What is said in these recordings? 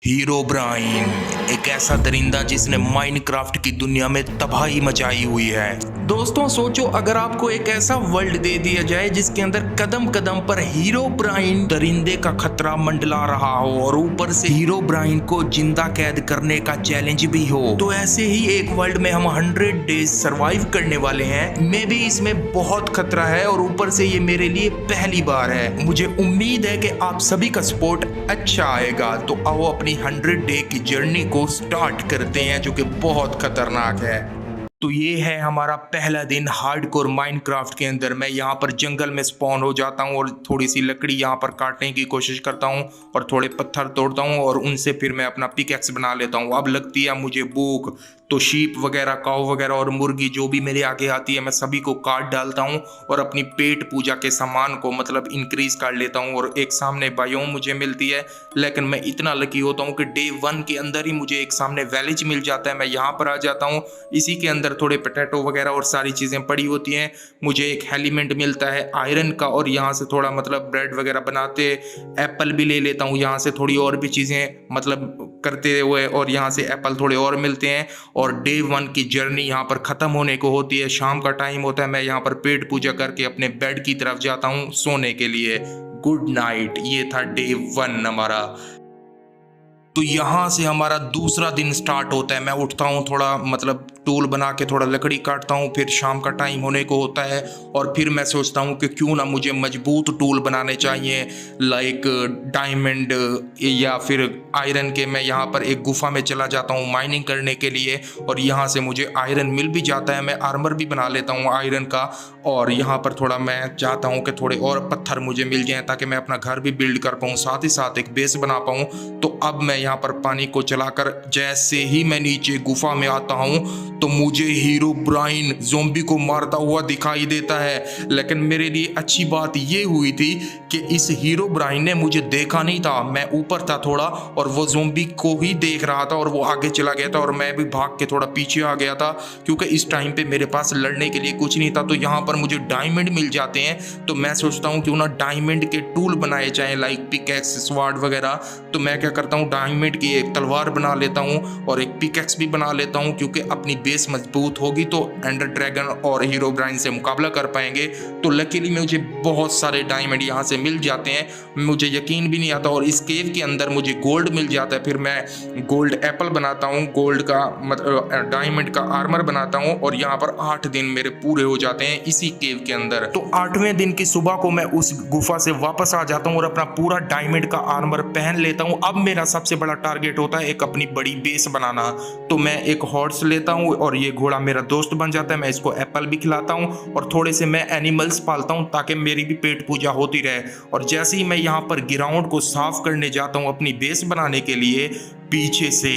Herobrine एक ऐसा दरिंदा जिसने माइनक्राफ्ट की दुनिया में तबाही मचाई हुई है। दोस्तों सोचो, अगर आपको एक ऐसा वर्ल्ड दे दिया जाए जिसके अंदर कदम कदम पर हीरोब्राइन दरिंदे का खतरा मंडला रहा हो और ऊपर से हीरोब्राइन को जिंदा कैद करने का चैलेंज भी हो, तो ऐसे ही एक वर्ल्ड में हम 100 डेज सरवाइव करने वाले हैं। मे भी इसमें बहुत खतरा है और ऊपर से ये मेरे लिए पहली बार है। मुझे उम्मीद है कि आप सभी का सपोर्ट अच्छा आएगा, तो आओ अपनी 100 डे की जर्नी को स्टार्ट करते हैं, जो कि बहुत खतरनाक है। तो ये है हमारा पहला दिन हार्डकोर माइनक्राफ्ट के अंदर। मैं यहाँ पर जंगल में स्पॉन हो जाता हूँ और थोड़ी सी लकड़ी यहाँ पर काटने की कोशिश करता हूँ और थोड़े पत्थर तोड़ता हूँ और उनसे फिर मैं अपना पिकैक्स बना लेता हूँ। अब लगती है मुझे भूख, तो शीप वगैरह, काऊ वगैरह और मुर्गी जो भी मेरे आगे आती है मैं सभी को काट डालता हूँ और अपनी पेट पूजा के सामान को मतलब इंक्रीज कर लेता हूँ। और एक सामने बायोम मुझे मिलती है, लेकिन मैं इतना लकी होता हूँ कि डे 1 के अंदर ही मुझे एक सामने वैलेज मिल जाता है। मैं यहाँ पर आ जाता हूँ, इसी के अंदर थोड़े पोटैटो वगैरह और सारी चीज़ें पड़ी होती हैं। मुझे एक एलिमेंट मिलता है आयरन का और यहाँ से थोड़ा मतलब ब्रेड वगैरह बनाते, एप्पल भी ले लेता हूँ यहाँ से, थोड़ी और भी चीज़ें मतलब करते हुए, और यहाँ से एप्पल थोड़े और मिलते हैं। और डे 1 की जर्नी यहाँ पर ख़त्म होने को होती है, शाम का टाइम होता है। मैं यहाँ पर पेट पूजा करके अपने बेड की तरफ जाता हूँ सोने के लिए। Good night. ये था डे 1 हमारा। तो यहाँ से हमारा दूसरा दिन स्टार्ट होता है। मैं उठता हूँ, थोड़ा मतलब टूल बना के थोड़ा लकड़ी काटता हूँ, फिर शाम का टाइम होने को होता है और फिर मैं सोचता हूँ कि क्यों ना मुझे मजबूत टूल बनाने चाहिए, लाइक डायमंड या फिर आयरन के। मैं यहाँ पर एक गुफा में चला जाता हूँ माइनिंग करने के लिए और यहाँ से मुझे आयरन मिल भी जाता है। मैं आर्मर भी बना लेता हूँ आयरन का और यहाँ पर थोड़ा मैं चाहता हूँ कि थोड़े और पत्थर मुझे मिल जाएं ताकि मैं अपना घर भी बिल्ड कर पाऊँ, साथ ही साथ एक बेस बना पाऊँ। तो अब मैं यहाँ पर पानी को चलाकर जैसे ही मैं नीचे गुफा में आता हूँ तो मुझे हीरोब्राइन ज़ोंबी को मारता हुआ दिखाई देता है। लेकिन मेरे लिए अच्छी बात ये हुई थी कि इस हीरोब्राइन ने मुझे देखा नहीं था। मैं ऊपर था थोड़ा और वो ज़ोंबी को ही देख रहा था और वो आगे चला गया था और मैं भी भाग के थोड़ा पीछे आ गया था, क्योंकि इस टाइम पे मेरे पास लड़ने के लिए कुछ नहीं था। तो यहाँ पर मुझे डायमंड मिल जाते हैं, तो मैं सोचता हूँ क्यों ना डायमंड के टूल बनाए जाएं, लाइक पिकैक्स, स्वॉर्ड वगैरह। तो मैं क्या करता हूँ, डायमंड की एक तलवार बना लेता हूँ और एक पिकैक्स भी बना लेता हूँ, क्योंकि अपनी बेस मजबूत होगी तो एंडर ड्रैगन और हीरोब्राइन से मुकाबला कर पाएंगे। तो लकीली मुझे बहुत सारे डायमंड यहाँ से मिल जाते हैं, मुझे यकीन भी नहीं आता। और इस केव के अंदर मुझे गोल्ड मिल जाता है, फिर मैं गोल्ड एप्पल बनाता हूँ, गोल्ड का मतलब डायमंड का आर्मर बनाता हूँ और यहाँ पर 8 दिन मेरे पूरे हो जाते हैं इसी केव के अंदर। तो 8वें दिन की सुबह को मैं उस गुफा से वापस आ जाता हूँ और अपना पूरा डायमंड का आर्मर पहन लेता हूँ। अब मेरा सबसे बड़ा टारगेट होता है एक अपनी बड़ी बेस बनाना। तो मैं एक हॉर्स लेता हूँ और ये घोड़ा मेरा दोस्त बन जाता है। मैं इसको एप्पल भी खिलाता हूँ और थोड़े से मैं एनिमल्स पालता हूँ ताकि मेरी भी पेट पूजा होती रहे। और जैसे ही मैं यहाँ पर ग्राउंड को साफ करने जाता हूँ अपनी बेस बनाने के लिए, पीछे से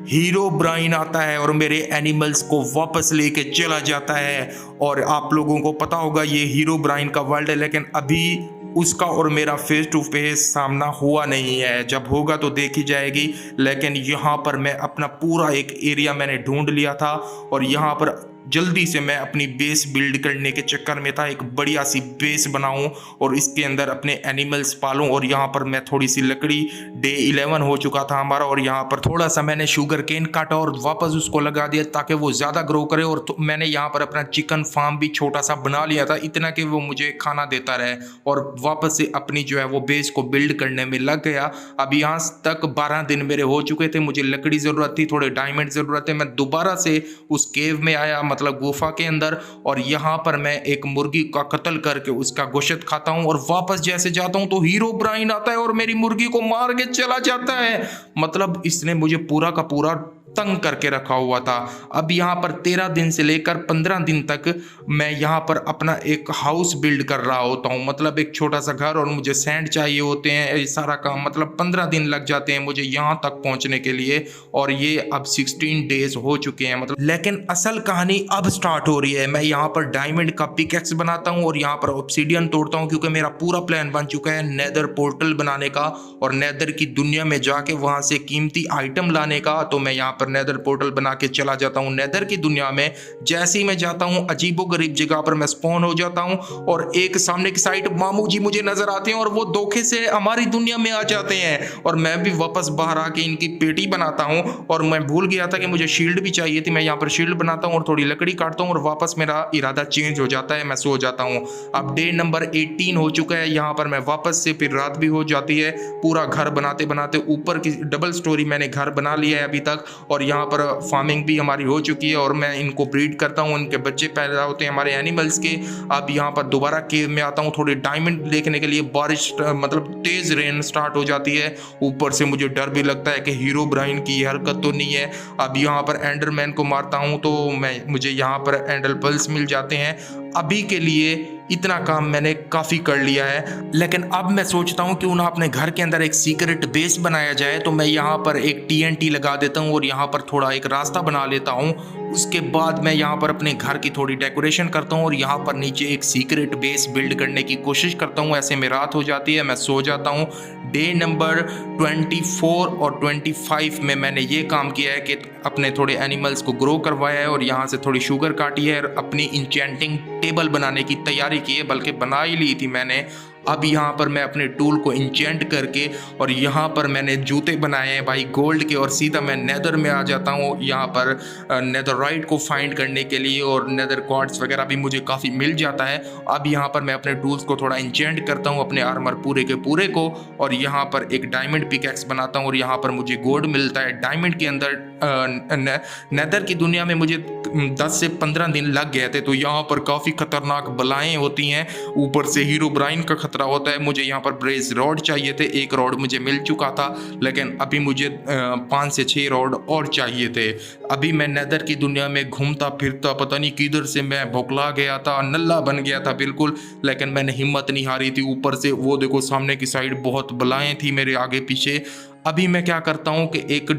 हीरोब्राइन आता है और मेरे एनिमल्स को वापस लेके चला जाता है। और आप लोगों को पता होगा ये हीरोब्राइन का वर्ल्ड है, लेकिन अभी उसका और मेरा फेस टू फेस सामना हुआ नहीं है। जब होगा तो देखी जाएगी। लेकिन यहाँ पर मैं अपना पूरा एक एरिया मैंने ढूंढ लिया था और यहाँ पर जल्दी से मैं अपनी बेस बिल्ड करने के चक्कर में था, एक बढ़िया सी बेस बनाऊं और इसके अंदर अपने एनिमल्स पालूं। और यहाँ पर मैं थोड़ी सी लकड़ी, डे 11 हो चुका था हमारा, और यहाँ पर थोड़ा सा मैंने शुगर केन काटा और वापस उसको लगा दिया ताकि वो ज़्यादा ग्रो करे। और तो मैंने यहाँ पर अपना चिकन फार्म भी छोटा सा बना लिया था, इतना कि वो मुझे खाना देता रहे। और वापस से अपनी जो है वो बेस को बिल्ड करने में लग गया। अब यहाँ तक 12 दिन मेरे हो चुके थे। मुझे लकड़ी ज़रूरत थी, थोड़े डायमंड ज़रूरत है। मैं दोबारा से उस केव में आया, मतलब गुफा के अंदर, और यहाँ पर मैं एक मुर्गी का कत्ल करके उसका गोश्त खाता हूँ। और वापस जैसे जाता हूँ तो हीरोब्राइन आता है और मेरी मुर्गी को मार के चला जाता है। मतलब इसने मुझे पूरा का पूरा तंग करके रखा हुआ था। अब यहाँ पर 13 दिन से लेकर 15 दिन तक मैं यहाँ पर अपना एक हाउस बिल्ड कर रहा होता हूँ, मतलब एक छोटा सा घर, और मुझे सैंड चाहिए होते हैं, ये सारा काम। मतलब 15 दिन लग जाते हैं मुझे यहाँ तक पहुँचने के लिए। और ये अब 16 डेज हो चुके हैं मतलब। लेकिन असल कहानी अब स्टार्ट हो रही है। मैं यहाँ पर डायमंड का पिकैक्स बनाता हूँ और यहाँ पर ऑब्सीडियन तोड़ता हूँ, क्योंकि मेरा पूरा प्लान बन चुका है नेदर पोर्टल बनाने का और नेदर की दुनिया में जाके वहाँ से कीमती आइटम लाने का। तो मैं यहाँ पर नेदर पोर्टल बना के चला जाता हूँ नेदर की दुनिया में। जैसे ही मैं जाता हूँ अजीबोगरीब जगह पर मैं स्पॉन हो जाता हूँ और एक सामने की साइड मामू जी मुझे नजर आते हैं और वो धोखे से हमारी दुनिया में आ जाते हैं और मैं भी वापस बाहर आके इनकी पेटी बनाता हूँ। और मैं भूल गया था कि मुझे शील्ड भी चाहिए थी, मैं यहाँ पर शील्ड बनाता हूँ और थोड़ी लकड़ी काटता हूँ और वापस मेरा इरादा चेंज हो जाता है, मैं सो जाता हूँ। अब डे नंबर 18 हो चुका है, यहाँ पर मैं वापस से फिर रात भी हो जाती है। पूरा घर बनाते बनाते ऊपर की डबल स्टोरी मैंने घर बना लिया है अभी तक और यहाँ पर फार्मिंग भी हमारी हो चुकी है और मैं इनको ब्रीड करता हूँ, उनके बच्चे पैदा होते हैं हमारे एनिमल्स के। अब यहाँ पर दोबारा केव में आता हूँ थोड़ी डायमंड देखने के लिए। बारिश मतलब तेज रेन स्टार्ट हो जाती है, ऊपर से मुझे डर भी लगता है कि हीरो ब्राइन की ये हरकत तो नहीं है। अब यहाँ पर एंडरमैन को मारता हूँ तो मुझे यहाँ पर एंडल पल्स मिल जाते हैं। अभी के लिए इतना काम मैंने काफ़ी कर लिया है, लेकिन अब मैं सोचता हूँ क्यों ना अपने घर के अंदर एक सीक्रेट बेस बनाया जाए। तो मैं यहाँ पर एक TNT लगा देता हूँ और यहाँ पर थोड़ा एक रास्ता बना लेता हूँ। उसके बाद मैं यहाँ पर अपने घर की थोड़ी डेकोरेशन करता हूँ और यहाँ पर नीचे एक सीक्रेट बेस बिल्ड करने की कोशिश करता हूँ। ऐसे में रात हो जाती है, मैं सो जाता हूँ। डे नंबर 24 और 25 में मैंने ये काम किया है कि अपने थोड़े एनिमल्स को ग्रो करवाया है और यहाँ से थोड़ी शुगर काटी है और अपनी इंचेंटिंग टेबल बनाने की तैयारी की है, बल्कि बना ही ली थी मैंने। अब यहाँ पर मैं अपने टूल को इंचेंट करके और यहाँ पर मैंने जूते बनाए हैं भाई गोल्ड के और सीधा मैं नेदर में आ जाता हूँ यहाँ पर नेदरराइट को फाइंड करने के लिए और नेदर क्वार्ट्ज वगैरह भी मुझे काफ़ी मिल जाता है। अब यहाँ पर मैं अपने टूल्स को थोड़ा इंचेंट करता हूँ अपने आर्मर पूरे के पूरे को और यहाँ पर एक डायमंड पिकैक्स बनाता हूँ और यहाँ पर मुझे गोल्ड मिलता है। डायमंड के अंदर नेदर की दुनिया में मुझे 10 से 15 दिन लग गए थे, तो यहाँ पर काफ़ी खतरनाक बलाएं होती हैं, ऊपर से हीरो ब्राइन का खतरा होता है। मुझे यहाँ पर ब्रेस रॉड चाहिए थे, एक रॉड मुझे मिल चुका था, लेकिन अभी मुझे 5 से 6 रॉड और चाहिए थे। अभी मैं नेदर की दुनिया में घूमता फिरता पता नहीं किधर से मैं भोकला गया था, नल्ला बन गया था बिल्कुल, लेकिन मैंने हिम्मत नहीं हारी थी। ऊपर से वो देखो सामने की साइड बहुत बलाएं थी मेरे आगे पीछे। अभी मैं क्या करता हूँ कि एक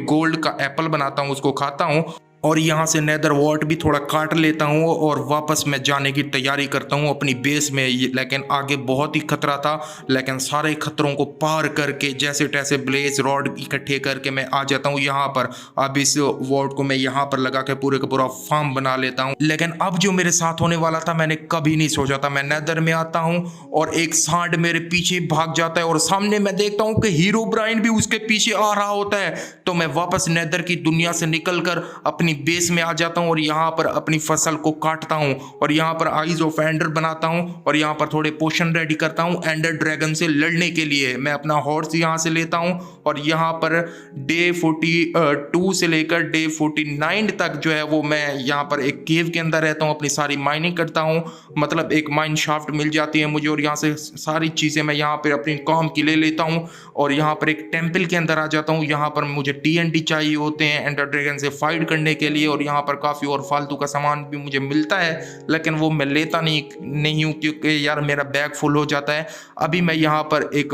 गोल्ड का एप्पल बनाता हूँ, उसको खाता हूँ और यहाँ से नेदर वॉट भी थोड़ा काट लेता हूँ और वापस मैं जाने की तैयारी करता हूँ अपनी बेस में। लेकिन आगे बहुत ही खतरा था, लेकिन सारे खतरों को पार करके जैसे तैसे ब्लेज रॉड इकट्ठे करके मैं आ जाता हूँ यहाँ पर। अब इस वॉट को मैं यहाँ पर लगा के पूरे का पूरा फार्म बना लेता हूँ। लेकिन अब जो मेरे साथ होने वाला था मैंने कभी नहीं सोचा था। मैं नेदर में आता हूँ और एक सांड मेरे पीछे भाग जाता है और सामने मैं देखता हूँ कि हीरो ब्राइन भी उसके पीछे आ रहा होता है। तो मैं वापस नेदर की दुनिया से निकल कर अपनी बेस में आ जाता हूं और यहाँ पर अपनी फसल को काटता हूं और यहाँ पर आइज ऑफ एंडर बनाता हूं और यहाँ पर थोड़े पोशन रेडी करता हूं एंडर ड्रैगन से लड़ने के लिए। मैं अपना हॉर्स यहाँ से लेता हूं और यहाँ पर डे 42 से लेकर डे 49 तक जो है वो मैं यहाँ पर एक केव के अंदर रहता हूँ, अपनी सारी माइनिंग करता हूँ। मतलब एक माइन शाफ्ट मिल जाती है मुझे और यहाँ से सारी चीज़ें मैं यहाँ पर अपनी काम की ले लेता हूँ और यहाँ पर एक टेम्पल के अंदर आ जाता हूँ। यहाँ पर मुझे TNT चाहिए होते हैं एंडर ड्रैगन से फाइट करने के लिए और यहाँ पर काफ़ी और फालतू का सामान भी मुझे मिलता है, लेकिन वो मैं लेता नहीं हूँ क्योंकि यार मेरा बैग फुल हो जाता है। अभी मैं यहाँ पर एक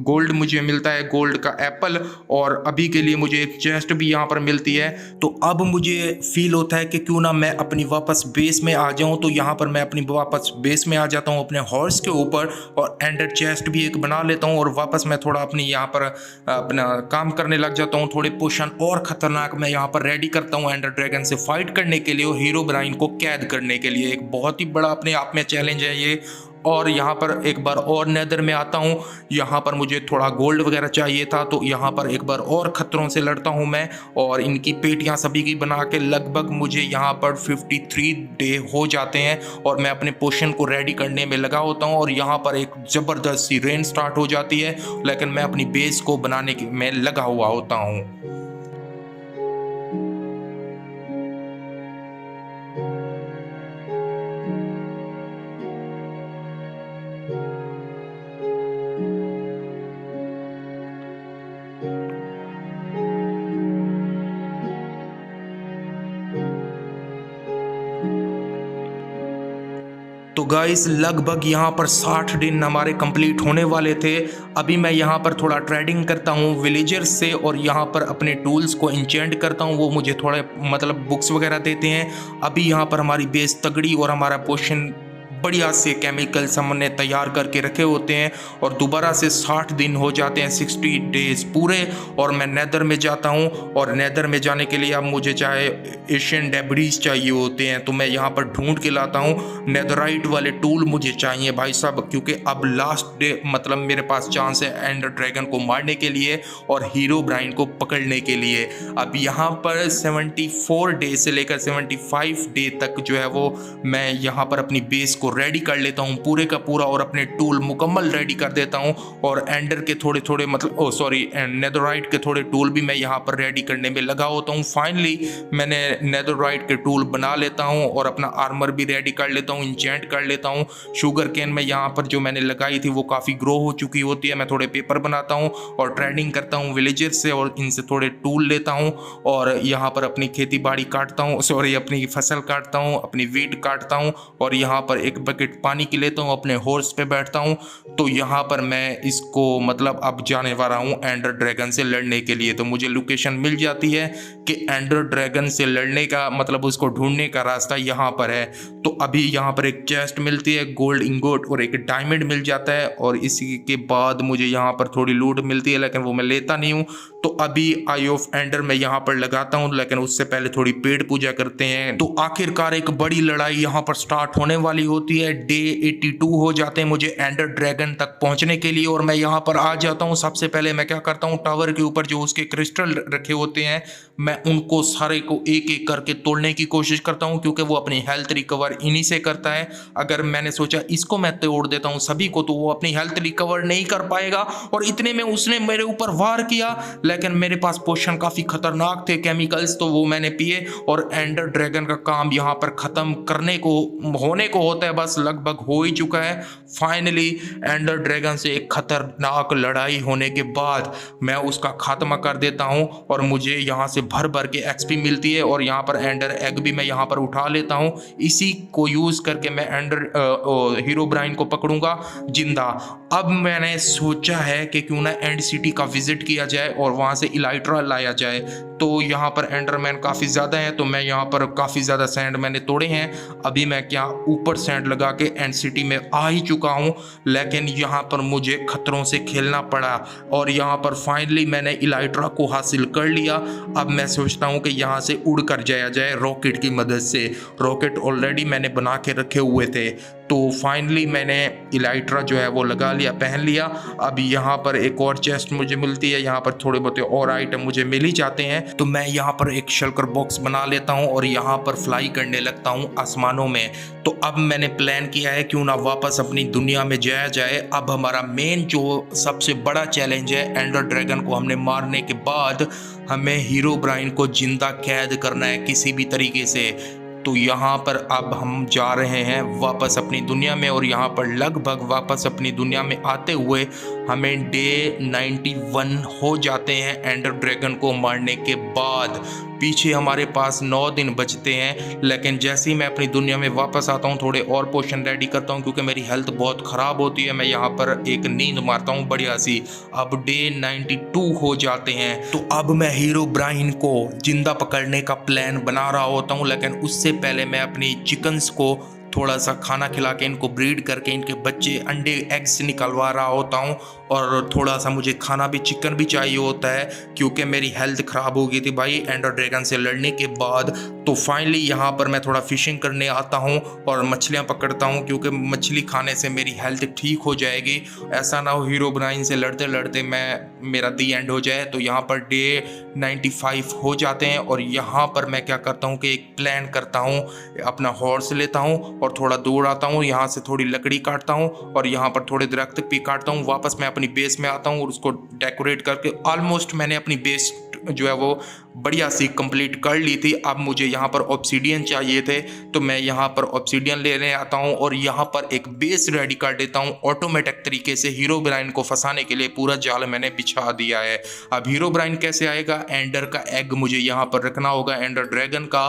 गोल्ड मुझे मिलता है, गोल्ड का एप्पल, और अभी के लिए मुझे एक चेस्ट भी यहाँ पर मिलती है। तो अब मुझे फील होता है कि क्यों ना मैं अपनी वापस बेस में आ जाऊँ। तो यहाँ पर मैं अपनी वापस बेस में आ जाता हूँ अपने हॉर्स के ऊपर और एंडर चेस्ट भी एक बना लेता हूँ और वापस मैं थोड़ा अपनी यहाँ पर अपना काम करने लग जाता हूँ। थोड़े पोशन और खतरनाक मैं यहाँ पर रेडी करता हूँ एंडर ड्रैगन से फाइट करने के लिए और हीरो ब्राइन को कैद करने के लिए। एक बहुत ही बड़ा अपने आप में चैलेंज है ये। और यहाँ पर एक बार और नेदर में आता हूँ, यहाँ पर मुझे थोड़ा गोल्ड वगैरह चाहिए था, तो यहाँ पर एक बार और खतरों से लड़ता हूँ मैं और इनकी पेटियाँ सभी की बना के लगभग मुझे यहाँ पर 53 डे हो जाते हैं और मैं अपने पोशन को रेडी करने में लगा होता हूँ और यहाँ पर एक ज़बरदस्त सी रेन स्टार्ट हो जाती है, लेकिन मैं अपनी बेस को बनाने में लगा हुआ होता हूँ। तो गाइस लगभग यहाँ पर 60 दिन हमारे कंप्लीट होने वाले थे। अभी मैं यहाँ पर थोड़ा ट्रेडिंग करता हूँ विलेजर्स से और यहाँ पर अपने टूल्स को इंचेंट करता हूँ, वो मुझे थोड़े मतलब बुक्स वगैरह देते हैं। अभी यहाँ पर हमारी बेस तगड़ी और हमारा पोशन बढ़िया से केमिकल्स हमने तैयार करके रखे होते हैं और दोबारा से 60 दिन हो जाते हैं, 60 डेज पूरे, और मैं नेदर में जाता हूँ। और नेदर में जाने के लिए अब मुझे चाहे एशियन डेब्रीज चाहिए होते हैं तो मैं यहाँ पर ढूंढ के लाता हूँ। नेदराइट वाले टूल मुझे चाहिए भाई साहब, क्योंकि अब लास्ट डे मतलब मेरे पास चांस है एंडर ड्रैगन को मारने के लिए और हीरो ब्राइन को पकड़ने के लिए। अब यहाँ पर 74 डे से लेकर 75 डे तक जो है वो मैं यहाँ पर अपनी बेस को रेडी कर लेता हूँ पूरे का पूरा, और अपने टूल मुकम्मल रेडी कर देता हूँ। और एंडर के थोड़े थोड़े मतलब नेदराइट के थोड़े टूल भी मैं यहाँ पर रेडी करने में लगा होता हूँ। फाइनली मैंने नेदराइट के टूल बना लेता हूँ और अपना आर्मर भी रेडी कर लेता हूँ, इंचेंट कर लेता हूँ। शुगर केन में यहाँ पर जो मैंने लगाई थी वो काफ़ी ग्रो हो चुकी होती है। मैं थोड़े पेपर बनाता हूँ और ट्रेडिंग करता हूँ विलेजर से, और इनसे थोड़े टूल लेता हूँ और यहाँ पर अपनी खेती बाड़ी काटता हूँ, अपनी फसल काटता हूँ, अपनी वीट काटता हूँ, और यहाँ पर एक बकेट पानी की लेता हूँ, अपने हॉर्स पे बैठता हूँ। तो यहाँ पर मैं इसको मतलब अब जाने वाला हूँ एंडर ड्रैगन से लड़ने के लिए। तो मुझे लोकेशन मिल जाती है कि एंडर ड्रैगन से लड़ने का मतलब उसको ढूंढने का रास्ता यहाँ पर है। तो अभी यहाँ पर एक चेस्ट मिलती है, गोल्ड इंगोट और एक डायमंड मिल जाता है, और इसी के बाद मुझे यहाँ पर थोड़ी लूट मिलती है लेकिन वो मैं लेता नहीं हूँ। तो अभी आई ऑफ एंडर मैं यहाँ पर लगाता हूँ, लेकिन उससे पहले थोड़ी पेड़ पूजा करते हैं। तो आखिरकार एक बड़ी लड़ाई यहाँ पर स्टार्ट होने वाली होती है। डे 82 हो जाते हैं मुझे एंडर ड्रैगन तक पहुँचने के लिए, और मैं यहाँ पर आ जाता हूँ। सबसे पहले मैं क्या करता हूँ, टावर के ऊपर जो उसके क्रिस्टल रखे होते हैं मैं उनको सारे को एक एक करके तोड़ने की कोशिश करता हूँ, क्योंकि वो अपनी हेल्थ रिकवर इन्हीं से करता है। अगर मैंने सोचा इसको मैं तोड़ देता हूँ सभी को तो वो अपनी हेल्थ रिकवर नहीं कर पाएगा, और इतने में उसने मेरे ऊपर वार किया। लेकिन मेरे पास पोशन काफ़ी खतरनाक थे केमिकल्स, तो वो मैंने पिए, और एंडर ड्रैगन का काम यहाँ पर ख़त्म करने को होने को होता है, बस लगभग हो ही चुका है। फाइनली एंडर ड्रैगन से एक खतरनाक लड़ाई होने के बाद मैं उसका खात्मा कर देता हूँ, और मुझे यहाँ से भर भर के एक्सपी मिलती है, और यहाँ पर एंडर एग भी मैं यहाँ पर उठा लेता हूँ। इसी को यूज़ करके मैं हीरो ब्राइन को पकड़ूंगा जिंदा। अब मैंने सोचा है कि क्यों ना एंड सिटी का विजिट किया जाए और वहाँ से इलाइट्रा लाया जाए। तो यहाँ पर एंडरमैन काफ़ी ज़्यादा हैं, तो मैं यहाँ पर काफ़ी ज़्यादा सैंड मैंने तोड़े हैं। अभी मैं क्या ऊपर सैंड लगा के एंड सिटी में आ ही चुका हूँ, लेकिन यहाँ पर मुझे खतरों से खेलना पड़ा, और यहाँ पर फाइनली मैंने इलाइट्रा को हासिल कर लिया। अब मैं सोचता हूँ कि यहाँ से उड़ कर जाया जाए रॉकेट की मदद से। रॉकेट ऑलरेडी मैंने बना के रखे हुए थे, तो फाइनली मैंने इलाइट्रा जो है वो लगा लिया, पहन लिया। अब यहाँ पर एक और चेस्ट मुझे मिलती है, यहाँ पर थोड़े बहुत और आइटम मुझे मिल ही जाते हैं। तो मैं यहाँ पर एक शल्कर बॉक्स बना लेता हूँ और यहाँ पर फ्लाई करने लगता हूँ आसमानों में। तो अब मैंने प्लान किया है क्यों ना वापस अपनी दुनिया में जाया जाए। अब हमारा मेन जो सबसे बड़ा चैलेंज है, एंडर ड्रैगन को हमने मारने के बाद हमें हीरो ब्राइन को जिंदा कैद करना है किसी भी तरीके से। तो यहाँ पर अब हम जा रहे हैं वापस अपनी दुनिया में, और यहाँ पर लगभग वापस अपनी दुनिया में आते हुए हमें डे 91 हो जाते हैं एंडर ड्रैगन को मारने के बाद। पीछे हमारे पास 9 दिन बचते हैं, लेकिन जैसे ही मैं अपनी दुनिया में वापस आता हूँ थोड़े और पोशन रेडी करता हूँ, क्योंकि मेरी हेल्थ बहुत ख़राब होती है। मैं यहाँ पर एक नींद मारता हूँ बढ़िया सी। अब डे 92 हो जाते हैं, तो अब मैं हीरो ब्राइन को जिंदा पकड़ने का प्लान बना रहा होता हूँ, लेकिन उससे पहले मैं अपनी चिकन्स को थोड़ा सा खाना खिला के इनको ब्रीड करके इनके बच्चे अंडे एग्स निकलवा रहा होता हूँ, और थोड़ा सा मुझे खाना भी चिकन भी चाहिए होता है, क्योंकि मेरी हेल्थ ख़राब हो गई थी भाई एंडर ड्रैगन से लड़ने के बाद। तो फाइनली यहाँ पर मैं थोड़ा फिशिंग करने आता हूँ और मछलियाँ पकड़ता हूँ, क्योंकि मछली खाने से मेरी हेल्थ ठीक हो जाएगी। ऐसा ना हो हीरो ब्राइन से लड़ते लड़ते मेरा दी एंड हो जाए। तो यहाँ पर डे 95 हो जाते हैं, और यहाँ पर मैं क्या करता हूँ कि एक प्लान करता हूँ, अपना हॉर्स लेता हूँ और थोड़ा दूर आता हूँ, यहाँ से थोड़ी लकड़ी काटता हूँ और यहाँ पर थोड़े दरख्त भी काटता हूँ। वापस मैं अपनी बेस में आता हूँ और उसको डेकोरेट करके ऑलमोस्ट मैंने अपनी बेस जो है वो बढ़िया सी कंप्लीट कर ली थी। अब मुझे यहाँ पर ऑब्सीडियन चाहिए थे, तो मैं यहाँ पर ऑब्सीडियन लेने आता हूँ और यहाँ पर एक बेस रेडी कर देता हूँ ऑटोमेटिक तरीके से। हीरो ब्राइन को फंसाने के लिए पूरा जाल मैंने बिछा दिया है। अब हीरो ब्राइन कैसे आएगा, एंडर का एग मुझे यहाँ पर रखना होगा, एंडर ड्रैगन का,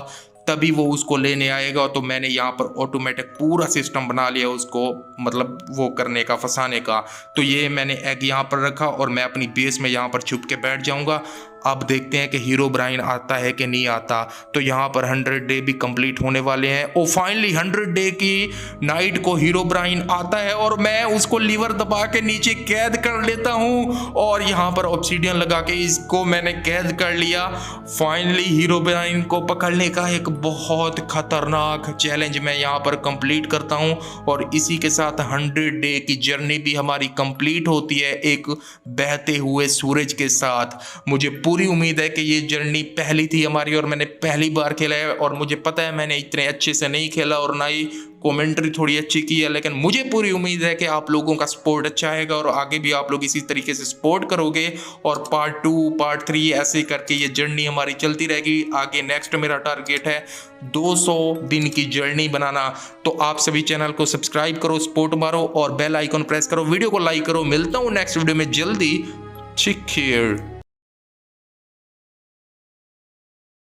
तभी वो उसको लेने आएगा। तो मैंने यहाँ पर ऑटोमेटिक पूरा सिस्टम बना लिया उसको मतलब वो करने का, फंसाने का। तो ये मैंने एग यहाँ पर रखा और मैं अपनी बेस में यहाँ पर छुप के बैठ जाऊँगा। अब देखते हैं कि हीरोब्राइन आता है कि नहीं आता। तो यहाँ पर 100 डे भी कंप्लीट होने वाले हैं और फाइनली 100 डे की नाइट को हीरोब्राइन आता है और मैं उसको लीवर दबा के नीचे कैद कर लेता हूँ और यहाँ पर ऑब्सीडियन लगा के इसको मैंने कैद कर लिया। फाइनली हीरोब्राइन को पकड़ने का एक बहुत खतरनाक चैलेंज मैं यहाँ पर कंप्लीट करता हूँ और इसी के साथ 100 डे की जर्नी भी हमारी कंप्लीट होती है एक बहते हुए सूरज के साथ। मुझे पूरी उम्मीद है कि ये जर्नी पहली थी हमारी और मैंने पहली बार खेला है और मुझे पता है मैंने इतने अच्छे से नहीं खेला और ना ही कमेंट्री थोड़ी अच्छी की है, लेकिन मुझे पूरी उम्मीद है कि आप लोगों का सपोर्ट अच्छा आएगा और आगे भी आप लोग इसी तरीके से सपोर्ट करोगे और पार्ट 2 पार्ट 3 ऐसे करके ये जर्नी हमारी चलती रहेगी। आगे नेक्स्ट मेरा टारगेट है 200 दिन की जर्नी बनाना। तो आप सभी चैनल को सब्सक्राइब करो, सपोर्ट मारो और बेल आइकन प्रेस करो, वीडियो को लाइक करो। मिलता हूँ नेक्स्ट वीडियो में जल्दी। Take care.